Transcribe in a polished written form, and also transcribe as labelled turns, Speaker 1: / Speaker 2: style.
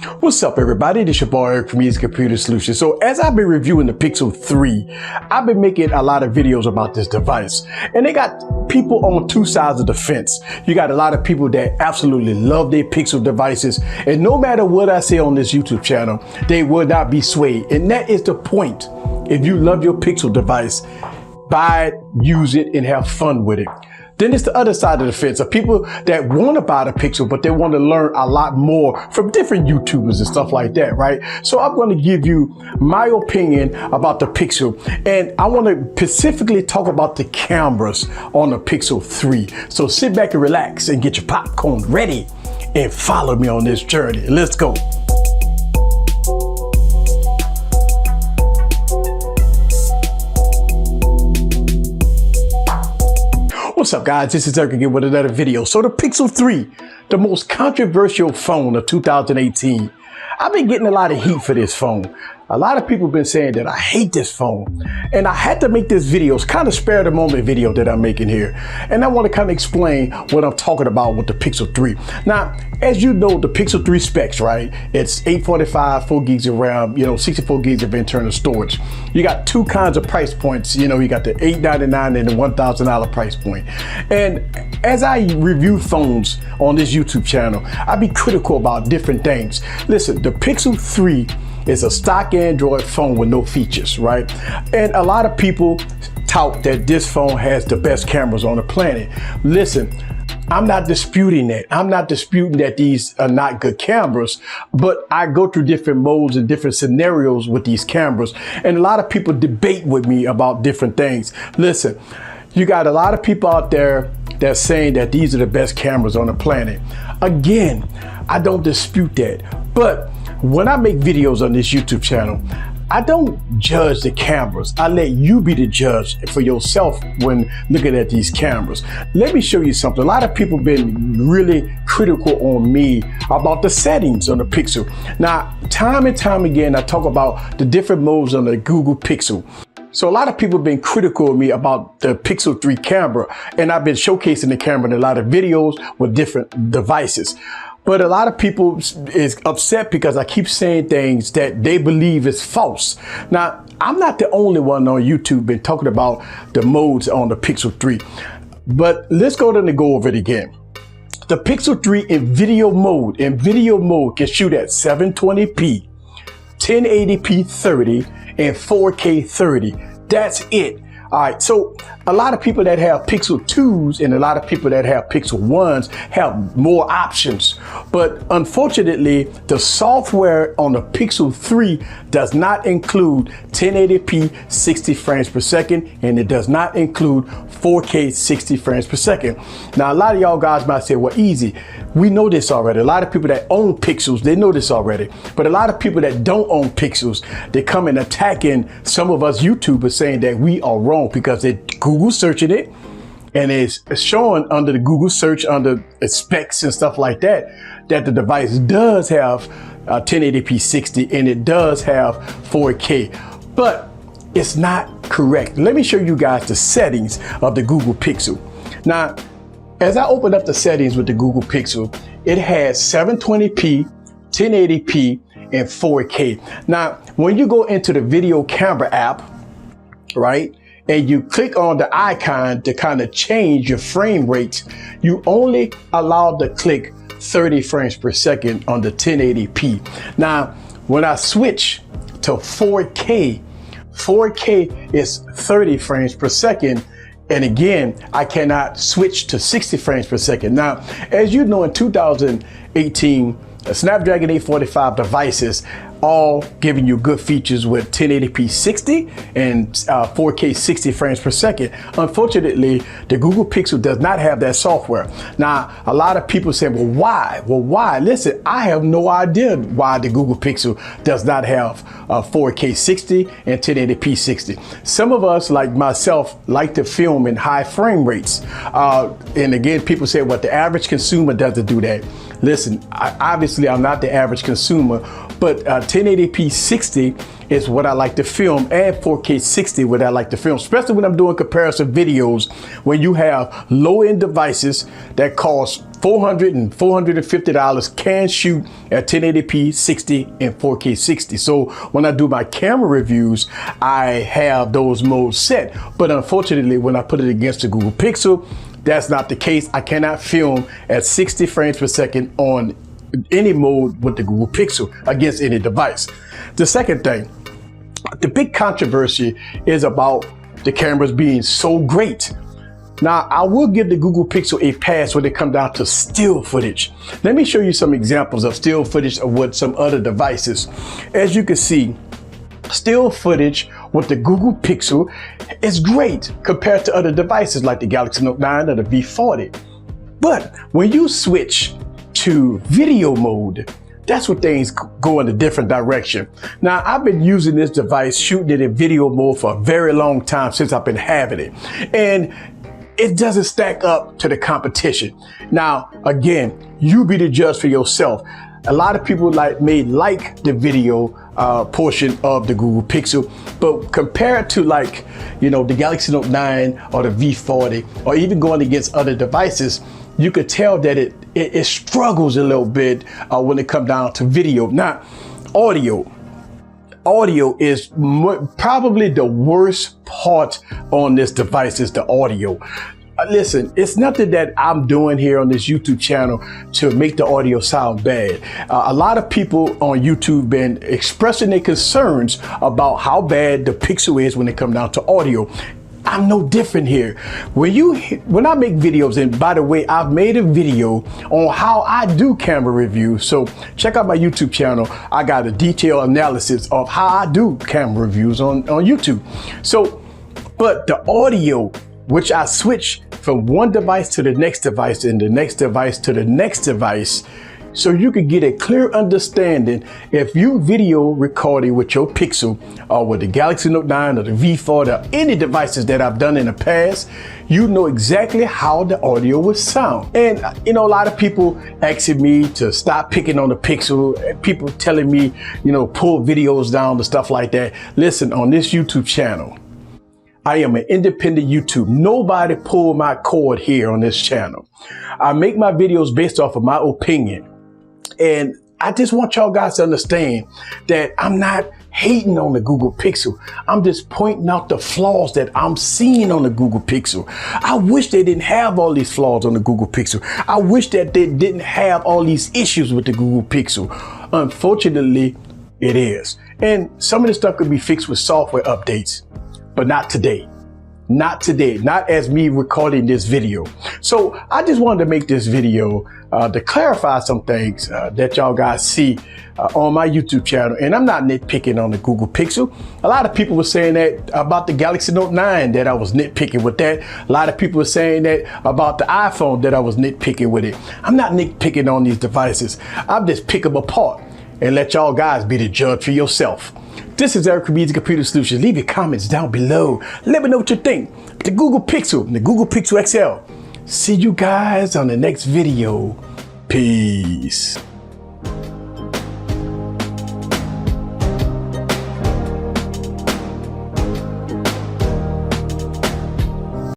Speaker 1: What's up, everybody? This your boy Eric from Easy Computer Solutions. So as I've been reviewing the Pixel 3, I've been making a lot of videos about this device. And they got people on two sides of the fence. You got a lot of people that absolutely love their Pixel devices. And no matter what I say on this YouTube channel, they will not be swayed. And that is the point. If you love your Pixel device, buy it, use it, and have fun with it. Then it's the other side of the fence of people that want to buy the Pixel, but they want to learn a lot more from different YouTubers and stuff like that, right? So I'm going to give you my opinion about the Pixel, and I want to specifically talk about the cameras on the Pixel 3. So sit back and relax and get your popcorn ready and follow me on this journey. Let's go. What's up, guys? This is Eric again with another video. So the Pixel 3, the most controversial phone of 2018. I've been getting a lot of heat for this phone. A lot of people have been saying that I hate this phone. And I had to make this video. It's kind of spare the moment video that I'm making here. And I want to kind of explain what I'm talking about with the Pixel 3. Now, as you know, the Pixel 3 specs, right? It's 845, 4 gigs of RAM, 64 gigs of internal storage. You got two kinds of price points. You got the $899 and the $1,000 price point. And as I review phones on this YouTube channel, I be critical about different things. Listen, the Pixel 3 is a stock Android phone with no features, right? And a lot of people tout that this phone has the best cameras on the planet. Listen, I'm not disputing that. I'm not disputing that these are not good cameras, but I go through different modes and different scenarios with these cameras. And a lot of people debate with me about different things. Listen, you got a lot of people out there that's saying that these are the best cameras on the planet. Again, I don't dispute that. But when I make videos on this YouTube channel, I don't judge the cameras. I let you be the judge for yourself when looking at these cameras. Let me show you something. A lot of people have been really critical on me about the settings on the Pixel. Now, time and time again, I talk about the different modes on the Google Pixel. So a lot of people have been critical of me about the Pixel 3 camera, and I've been showcasing the camera in a lot of videos with different devices. But a lot of people is upset because I keep saying things that they believe is false. Now, I'm not the only one on YouTube been talking about the modes on the Pixel 3. But let's go over it again. The Pixel 3 in video mode can shoot at 720p, 1080p 30, and 4K 30. That's it. All right, so a lot of people that have Pixel 2s and a lot of people that have Pixel 1s have more options. But unfortunately, the software on the Pixel 3 does not include 1080p 60 frames per second, and it does not include 4K 60 frames per second. Now, a lot of y'all guys might say, well, easy. We know this already. A lot of people that own Pixels, they know this already. But a lot of people that don't own Pixels, they come and attacking some of us YouTubers saying that we are wrong because they Google searching it and it's showing under the Google search under specs and stuff like that the device does have 1080p 60 and it does have 4K, but it's not correct. Let me show you guys the settings of the Google Pixel. Now, as I open up the settings with the Google Pixel, it has 720p, 1080p, and 4K. Now, when you go into the video camera app, right, and you click on the icon to kind of change your frame rates, you only allowed to click 30 frames per second on the 1080p. Now, when I switch to 4K, 4K is 30 frames per second. And again, I cannot switch to 60 frames per second. Now, as you know, in 2018, Snapdragon 845 devices all giving you good features with 1080p 60 and 4K 60 frames per second. Unfortunately, the Google Pixel does not have that software. Now, a lot of people say, well, why? Well, why? Listen, I have no idea why the Google Pixel does not have 4K 60 and 1080p 60. Some of us, like myself, like to film in high frame rates. And again, people say, well, the average consumer doesn't do that. Listen, obviously I'm not the average consumer, but 1080p 60 is what I like to film, and 4K 60 what I like to film, especially when I'm doing comparison videos when you have low-end devices that cost $400 and $450 can shoot at 1080p 60 and 4K 60. So when I do my camera reviews, I have those modes set. But unfortunately, when I put it against the Google Pixel, that's not the case. I cannot film at 60 frames per second on any mode with the Google Pixel against any device. The second thing, the big controversy is about the cameras being so great. Now, I will give the Google Pixel a pass when it comes down to still footage. Let me show you some examples of still footage of what some other devices. As you can see, still footage with the Google Pixel is great compared to other devices like the Galaxy Note 9 or the V40. But when you switch to video mode, that's when things go in a different direction. Now, I've been using this device, shooting it in video mode for a very long time since I've been having it. And it doesn't stack up to the competition. Now, again, you be the judge for yourself. A lot of people may like the video portion of the Google Pixel, but compared to the Galaxy Note 9 or the V40, or even going against other devices, you could tell that it struggles a little bit when it comes down to video. Now, audio is probably the worst part on this device is the audio. Listen, it's nothing that I'm doing here on this YouTube channel to make the audio sound bad. A lot of people on YouTube been expressing their concerns about how bad the Pixel is when it comes down to audio. I'm no different here. When I make videos, and by the way, I've made a video on how I do camera reviews. So check out my YouTube channel. I got a detailed analysis of how I do camera reviews on YouTube. So, but the audio, which I switch from one device to the next device and the next device to the next device, so you can get a clear understanding. If you video recording with your Pixel or with the Galaxy Note 9 or the V40 or any devices that I've done in the past, you know exactly how the audio would sound. And a lot of people asking me to stop picking on the Pixel, people telling me, pull videos down and stuff like that. Listen, on this YouTube channel, I am an independent YouTube. Nobody pulled my cord here on this channel. I make my videos based off of my opinion. And I just want y'all guys to understand that I'm not hating on the Google Pixel. I'm just pointing out the flaws that I'm seeing on the Google Pixel. I wish they didn't have all these flaws on the Google Pixel. I wish that they didn't have all these issues with the Google Pixel. Unfortunately, it is. And some of this stuff could be fixed with software updates, but not today. Not today, not as me recording this video. So I just wanted to make this video to clarify some things that y'all guys see on my YouTube channel. And I'm not nitpicking on the Google Pixel. A lot of people were saying that about the Galaxy Note 9, that I was nitpicking with that. A lot of people were saying that about the iPhone, that I was nitpicking with it. I'm not nitpicking on these devices. I'm just picking them apart and let y'all guys be the judge for yourself. This is Eric from Easy Computer Solutions. Leave your comments down below. Let me know what you think. The Google Pixel and the Google Pixel XL. See you guys on the next video. Peace.